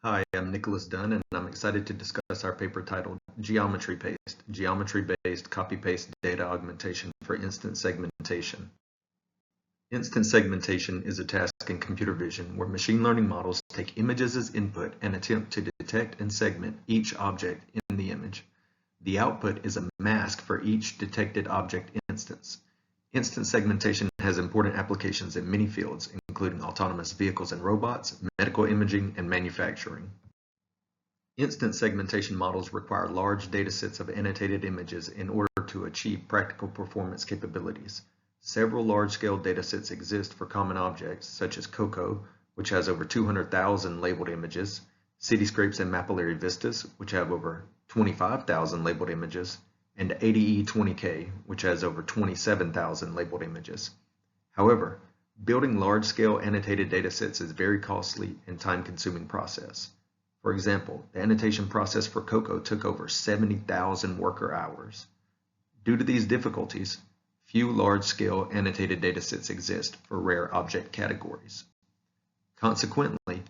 Hi, I'm Nicholas Dunn, and I'm excited to discuss our paper titled GeometryPaste, Geometry-Based Copy-Paste Data Augmentation for Instance Segmentation. Instance segmentation is a task in computer vision where machine learning models take images as input and attempt to detect and segment each object in the image. The output is a mask for each detected object instance. Instance segmentation has important applications in many fields, including autonomous vehicles and robots, medical imaging, and manufacturing. Instance segmentation models require large datasets of annotated images in order to achieve practical performance capabilities. Several large-scale datasets exist for common objects, such as COCO, which has over 200,000 labeled images, cityscapes and mapillary vistas, which have over 25,000 labeled images, and ADE20K, which has over 27,000 labeled images. However, building large-scale annotated datasets is a very costly and time-consuming process. For example, the annotation process for COCO took over 70,000 worker hours. Due to these difficulties, few large-scale annotated datasets exist for rare object categories. Consequently,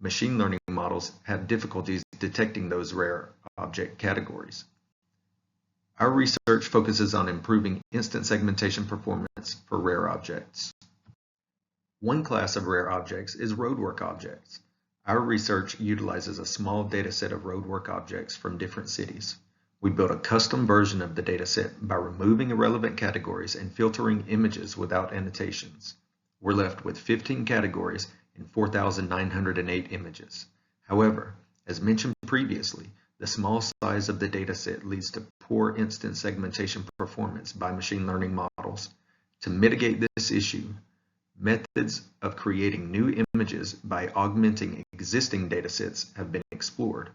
machine learning models have difficulties detecting those rare object categories. Our research focuses on improving instance segmentation performance for rare objects. One class of rare objects is roadwork objects. Our research utilizes a small dataset of roadwork objects from different cities. We built a custom version of the dataset by removing irrelevant categories and filtering images without annotations. We're left with 15 categories and 4,908 images. However, as mentioned previously, the small size of the dataset leads to poor instance segmentation performance by machine learning models. To mitigate this issue, methods of creating new images by augmenting existing datasets have been explored.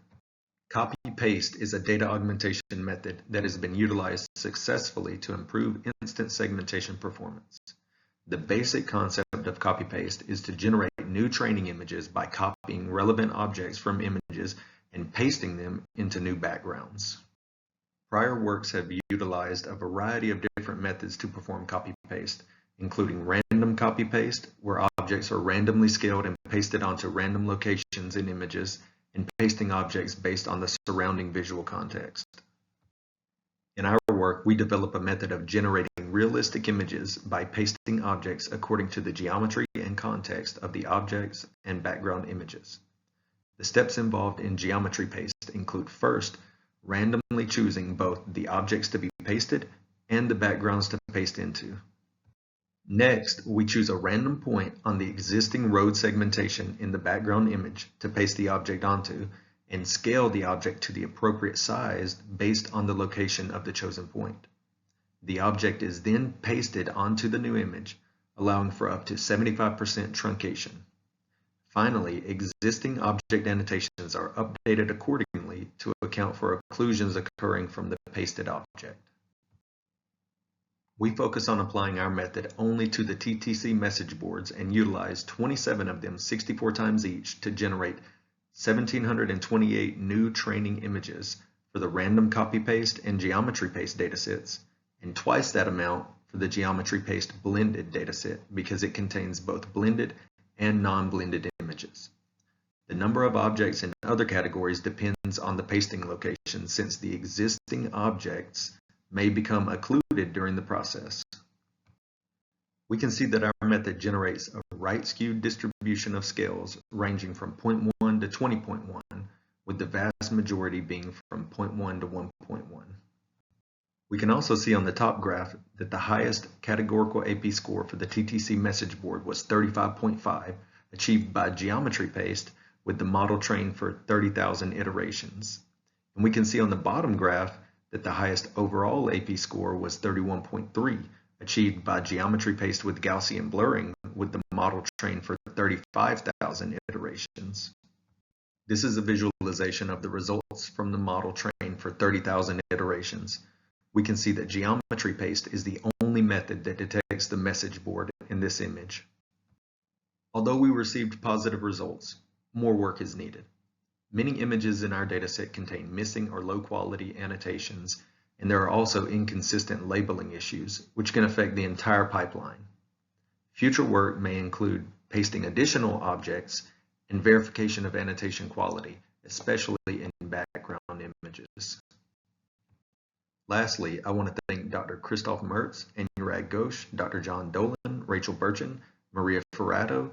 Copy-paste is a data augmentation method that has been utilized successfully to improve instance segmentation performance. The basic concept of copy-paste is to generate new training images by copying relevant objects from images and pasting them into new backgrounds. Prior works have utilized a variety of different methods to perform copy-paste, including random copy-paste, where objects are randomly scaled and pasted onto random locations in images, and pasting objects based on the surrounding visual context. In our work, we develop a method of generating realistic images by pasting objects according to the geometry and context of the objects and background images. The steps involved in GeometryPaste include first, randomly choosing both the objects to be pasted and the backgrounds to paste into. Next, we choose a random point on the existing road segmentation in the background image to paste the object onto and scale the object to the appropriate size based on the location of the chosen point. The object is then pasted onto the new image, allowing for up to 75% truncation. Finally, existing object annotations are updated accordingly to account for occlusions occurring from the pasted object. We focus on applying our method only to the TTC message boards and utilize 27 of them 64 times each to generate 1,728 new training images for the random copy-paste and GeometryPaste datasets, and twice that amount for the GeometryPaste blended dataset because it contains both blended and non-blended images. The number of objects in other categories depends on the pasting location, since the existing objects may become occluded during the process. We can see that our method generates a right-skewed distribution of scales ranging from 0.1 to 20.1, with the vast majority being from 0.1 to 1.1. We can also see on the top graph that the highest categorical AP score for the TTC message board was 35.5, achieved by GeometryPaste with the model trained for 30,000 iterations. And we can see on the bottom graph that the highest overall AP score was 31.3, achieved by GeometryPaste with Gaussian blurring with the model trained for 35,000 iterations. This is a visualization of the results from the model trained for 30,000 iterations. We can see that GeometryPaste is the only method that detects the message board in this image. Although we received positive results, more work is needed. Many images in our dataset contain missing or low-quality annotations, and there are also inconsistent labeling issues, which can affect the entire pipeline. Future work may include pasting additional objects and verification of annotation quality, especially in background images. Lastly, I want to thank Dr. Christoph Mertz, Anurag Ghosh, Dr. John Dolan, Rachel Burchin, Maria Ferrato,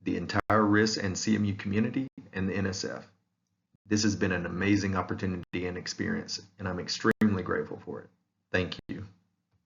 the entire RIS and CMU community, and the NSF. This has been an amazing opportunity and experience, and I'm extremely grateful for it. Thank you.